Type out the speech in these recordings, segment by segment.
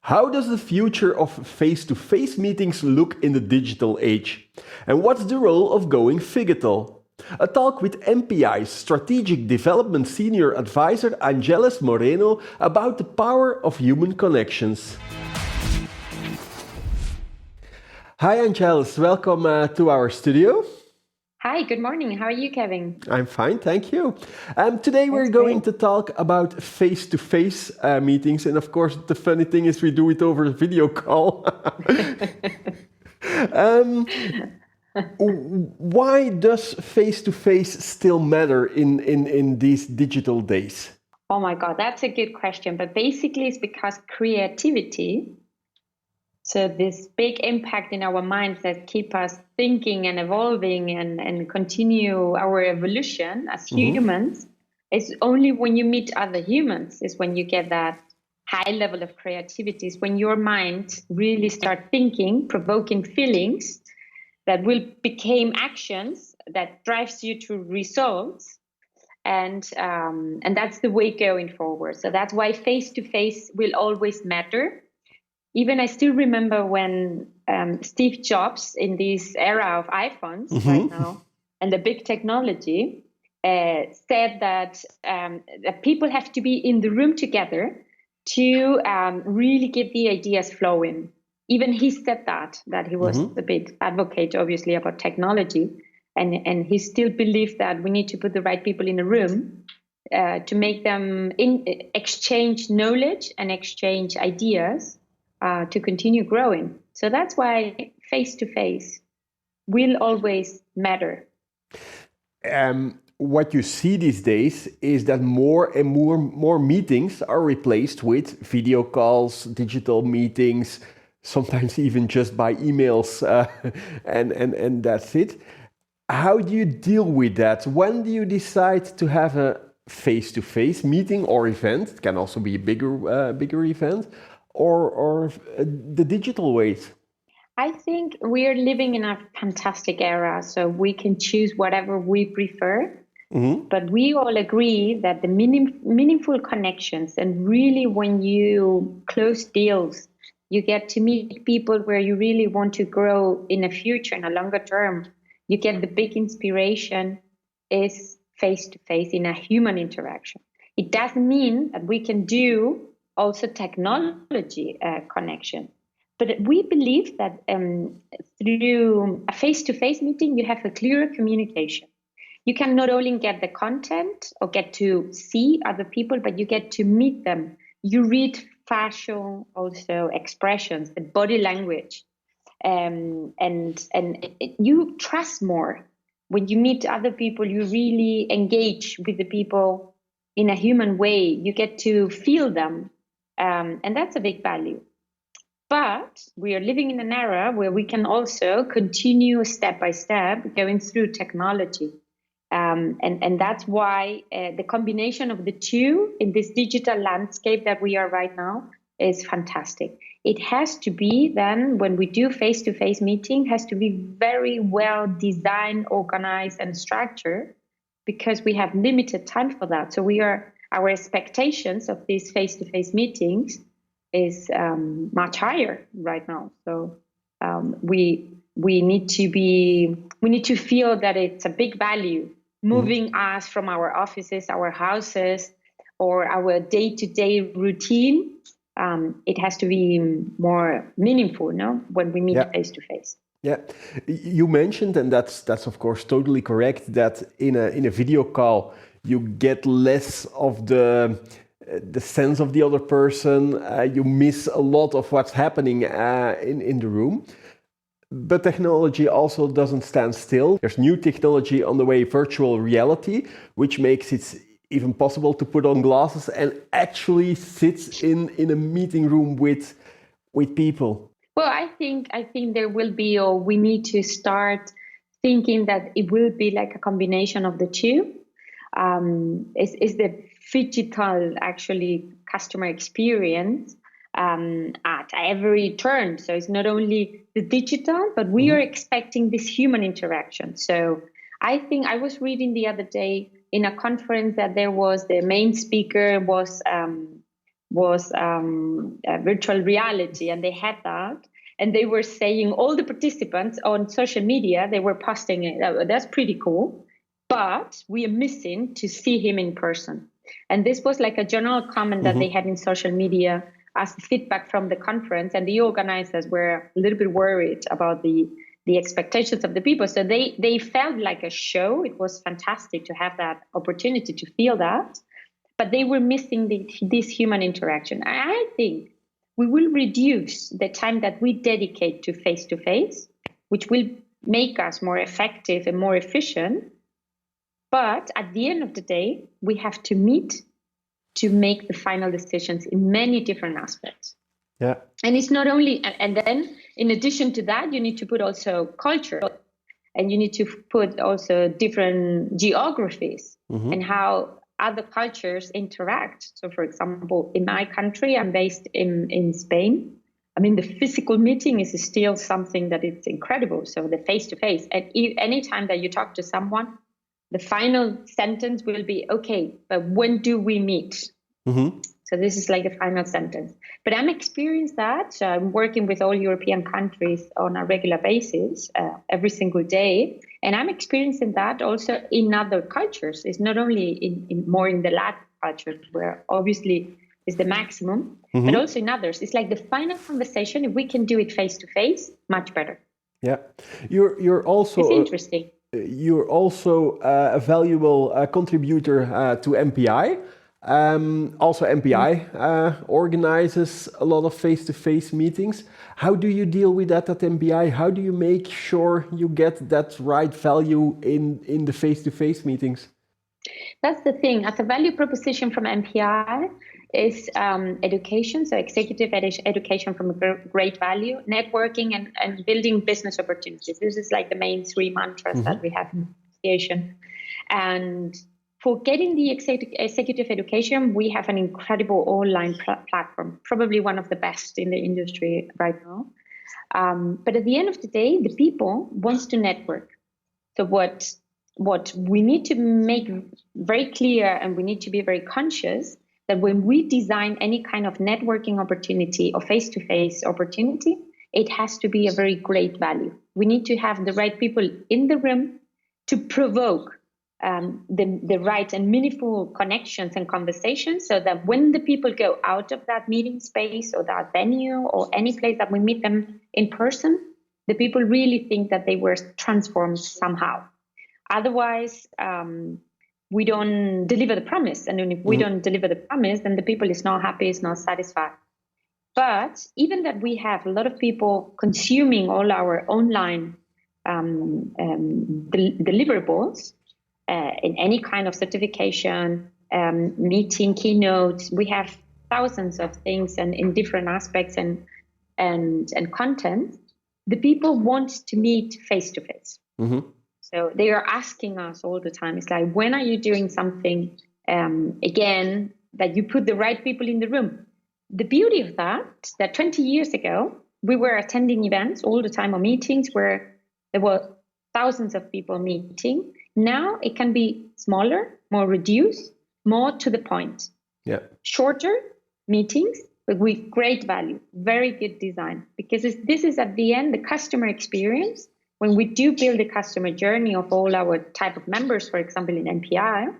How does the future of face-to-face meetings look in the digital age? And what's the role of going phygital? A talk with MPI's Strategic Development Senior Advisor Angeles Moreno about the power of human connections. Hi Angeles, welcome to our studio. Hi, good morning. How are you, Kevin? I'm fine, thank you. Today we're going to talk about face-to-face meetings, and of course the funny thing is we do it over a video call. Why does face-to-face still matter in these digital days? Oh my God, that's a good question. But basically it's because creativity, so this big impact in our minds that keep us thinking and evolving and continue our evolution as humans, is only when you meet other humans is when you get that high level of creativity, is when your mind really start thinking, provoking feelings that will become actions that drives you to results. And that's the way going forward. So that's why face-to-face will always matter. Even I still remember when Steve Jobs, in this era of iPhones right now and the big technology, said that people have to be in the room together to really get the ideas flowing. Even he said that he was a big advocate, obviously, about technology. And he still believed that we need to put the right people in a room to make them exchange knowledge and exchange ideas to continue growing. So that's why face-to-face will always matter. What you see these days is that more and more meetings are replaced with video calls, digital meetings, sometimes even just by emails, and that's it. How do you deal with that? When do you decide to have a face-to-face meeting or event? It can also be a bigger event, or the digital ways? I think we are living in a fantastic era, so we can choose whatever we prefer. But we all agree that the meaningful connections, and really when you close deals, you get to meet people where you really want to grow in a future, in a longer term. You get the big inspiration is face-to-face in a human interaction. It doesn't mean that we can do also technology connection. But we believe that through a face-to-face meeting, you have a clearer communication. You can not only get the content or get to see other people, but you get to meet them. You read facial also expressions, the body language, and you trust more. When you meet other people, you really engage with the people in a human way. You get to feel them, and that's a big value. But we are living in an era where we can also continue step by step going through technology. And that's why the combination of the two in this digital landscape that we are right now is fantastic. It has to be then, when we do face-to-face meeting, has to be very well designed, organized, and structured, because we have limited time for that. So our expectations of these face-to-face meetings is much higher right now. So we need to feel that it's a big value moving us from our offices, our houses, or our day-to-day routine. It has to be more meaningful, no? When we meet face-to-face. Yeah, you mentioned, and that's of course totally correct, that in a video call you get less of the sense of the other person. You miss a lot of what's happening in the room. But technology also doesn't stand still. There's new technology on the way, virtual reality, which makes it even possible to put on glasses and actually sit in a meeting room with people. Well, I think there will be, or we need to start thinking that it will be like a combination of the two. Is the phygital actually customer experience at every turn. So it's not only the digital, but we are expecting this human interaction. So I think I was reading the other day in a conference that there was the main speaker was was virtual reality, and they had that. And they were saying, all the participants on social media, they were posting it. That's pretty cool. But we are missing to see him in person. And this was like a general comment that they had in social media as feedback from the conference. And the organizers were a little bit worried about the expectations of the people. So they felt like a show. It was fantastic to have that opportunity to feel that. But they were missing this human interaction. I think we will reduce the time that we dedicate to face-to-face, which will make us more effective and more efficient. But at the end of the day, we have to meet to make the final decisions in many different aspects. Yeah. And it's not only, and then in addition to that, you need to put also culture, and you need to put also different geographies and how other cultures interact. So for example, in my country, I'm based in Spain. I mean, the physical meeting is still something that is incredible. So the face-to-face, and anytime that you talk to someone, the final sentence will be, okay, but when do we meet? So this is like the final sentence. But I'm experiencing that. So I'm working with all European countries on a regular basis, every single day. And I'm experiencing that also in other cultures. It's not only in more in the Latin culture, where obviously is the maximum, but also in others. It's like the final conversation, if we can do it face-to-face, much better. Yeah. You're also... It's interesting. You're also a valuable contributor to MPI. Also, MPI organizes a lot of face-to-face meetings. How do you deal with that at MPI? How do you make sure you get that right value in the face-to-face meetings? That's the thing. As a value proposition from MPI is education, so executive education from a great value, networking, and building business opportunities. This is like the main three mantras that we have in association. And for getting the executive education, we have an incredible online platform, probably one of the best in the industry right now. But at the end of the day, the people wants to network. So what we need to make very clear, and we need to be very conscious, that when we design any kind of networking opportunity or face-to-face opportunity, it has to be a very great value. We need to have the right people in the room to provoke the right and meaningful connections and conversations, so that when the people go out of that meeting space or that venue or any place that we meet them in person, the people really think that they were transformed somehow. Otherwise, we don't deliver the promise. And if we don't deliver the promise, then the people is not happy, is not satisfied. But even that we have a lot of people consuming all our online deliverables, in any kind of certification, meeting, keynotes, we have thousands of things and in different aspects and content. The people want to meet face to face. So they are asking us all the time. It's like, when are you doing something again that you put the right people in the room? The beauty of that 20 years ago, we were attending events all the time or meetings where there were thousands of people meeting. Now it can be smaller, more reduced, more to the point. Yeah. Shorter meetings, but with great value, very good design. Because this is at the end, the customer experience. When we do build the customer journey of all our type of members, for example, in MPI,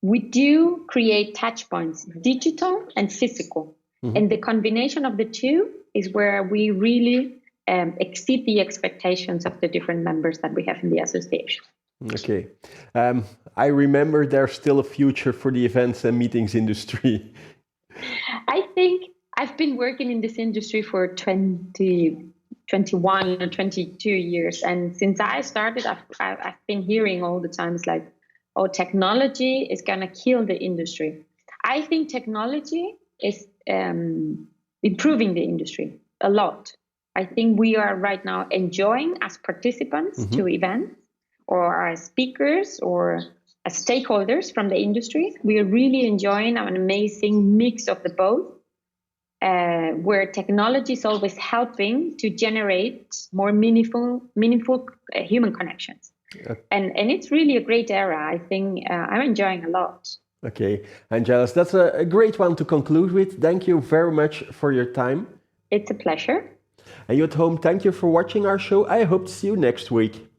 we do create touch points, digital and physical. And the combination of the two is where we really exceed the expectations of the different members that we have in the association. Okay. I remember there's still a future for the events and meetings industry. I think I've been working in this industry for 21 or 22 years. And since I started, I've been hearing all the time, it's like, oh, technology is going to kill the industry. I think technology is improving the industry a lot. I think we are right now enjoying as participants to events or as speakers or as stakeholders from the industry. We are really enjoying an amazing mix of the both, where technology is always helping to generate more meaningful human connections. And it's really a great era. I think I'm enjoying a lot. Okay, Angeles, that's a great one to conclude with. Thank you very much for your time. It's a pleasure. And you at home, thank you for watching our show. I hope to see you next week.